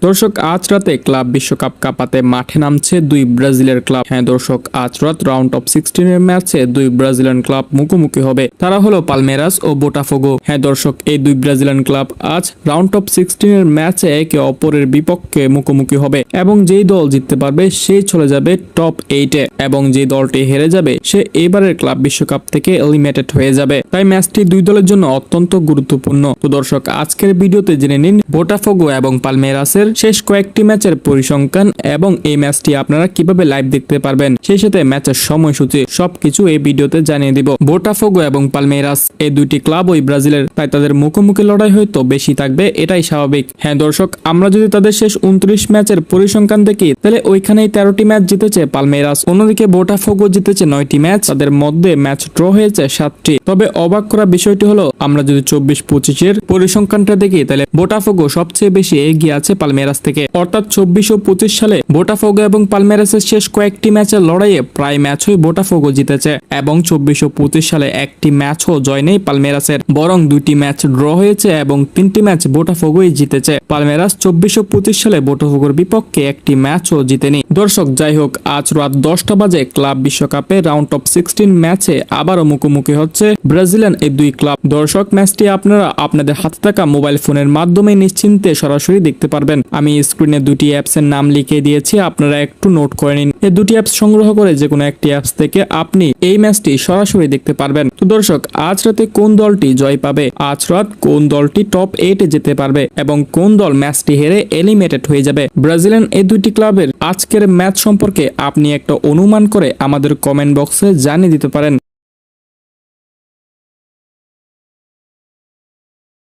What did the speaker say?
দর্শক আজ রাতে ক্লাব বিশ্বকাপ কাপাতে মাঠে নামছে দুই ব্রাজিলের ক্লাব। হ্যাঁ দর্শক, আজ রাত রাউন্ড অফ 16 এর ম্যাচে দুই ব্রাজিলিয়ান ক্লাব মুখোমুখি হবে। তারা হলো পালমেরাস ও বোটাফোগো। হ্যাঁ দর্শক, এই দুই ব্রাজিলিয়ান ক্লাব আজ রাউন্ড অফ 16 এর ম্যাচে একে অপরের বিপক্ষে মুখোমুখি হবে এবং যেই দল জিততে পারবে সেই চলে যাবে টপ 8-এ এবং যে দলটি হেরে যাবে সে এবারের ক্লাব বিশ্বকাপ থেকে এলিমিনেটেড হয়ে যাবে। তাই ম্যাচটি দুই দলের জন্য অত্যন্ত গুরুত্বপূর্ণ। তো দর্শক, আজকের ভিডিওতে জেনে নিন বোটাফোগো এবং পালমেরাসের শেষ কয়েকটি ম্যাচের পরিসংখ্যান এবং এই ম্যাচটি আপনারা কিভাবে লাইভ দেখতে পারবেন, সেই সাথে ম্যাচের সময়সূচি সবকিছু এই ভিডিওতে জানিয়ে দিব। বোটাফোগো এবং পালমেরাস এই দুইটি ক্লাব ওই ব্রাজিলের, তাই তাদের মুখোমুখি লড়াই হয়তো বেশি থাকবে, এটাই স্বাভাবিক। হ্যাঁ দর্শক, আমরা যদি তাদের শেষ 29 ম্যাচের পরিসংখ্যান দেখি তাহলে ওইখানেই 13টি ম্যাচ জিতেছে পালমেরাস, অন্যদিকে বোটাফোগো জিতেছে 9টি ম্যাচ, তাদের মধ্যে ম্যাচ ড্র হয়েছে 7টি। তবে অবাক করা বিষয়টি হলো আমরা যদি 24-25 এর পরিসংখ্যানটা দেখি তাহলে বোটাফোগো সবচেয়ে বেশি এগিয়ে আছে পালমেরাস থেকে, অর্থাৎ 24 ও 25 সালে বোটাফোগো এবং পালমেরাসের শেষ কয়েকটি ম্যাচের লড়াইয়ে প্রায় ম্যাচই বোটাফোগো জিতেছে এবং 24 ও 25 সালে একটি ম্যাচও জয় নেই পালমেরাসের, বরং 2টি ম্যাচ ড্র হয়েছে এবং 3টি ম্যাচ বোটাফোগোই জিতেছে। পালমেরাস 24 ও 25 সালে বোটাফোগোর বিপক্ষে একটি ম্যাচও জিতেনি। দর্শক যাই হোক, আজ রাত 10টা বাজে ক্লাব বিশ্বকাপে রাউন্ড অফ 16 ম্যাচে আবারও মুখোমুখি হচ্ছে ব্রাজিলিয়ান এই দুই ক্লাব। দর্শক, ম্যাচটি আপনারা আপনাদের হাতে থাকা মোবাইল ফোনের মাধ্যমে নিশ্চিন্তে সরাসরি দেখতে পারবেন। আমি স্ক্রিনে দুটি অ্যাপসের নাম লিখে দিয়েছি, আপনারা একটু নোট করে নিন। এই দুটি অ্যাপস সংগ্রহ করে যে কোনো একটি অ্যাপস থেকে আপনি এই ম্যাচটি সরাসরি দেখতে পারবেন। তো দর্শক, আজ রাতে কোন দলটি জয় পাবে, আজ রাত কোন দলটি টপ 8-এ যেতে পারবে এবং কোন দল ম্যাচটি হেরে এলিমিনেটেড হয়ে যাবে, ব্রাজিলিয়ান এই দুইটি ক্লাবের আজকের ম্যাচ সম্পর্কে আপনি একটা অনুমান করে আমাদের কমেন্ট বক্সে জানিয়ে দিতে পারেন।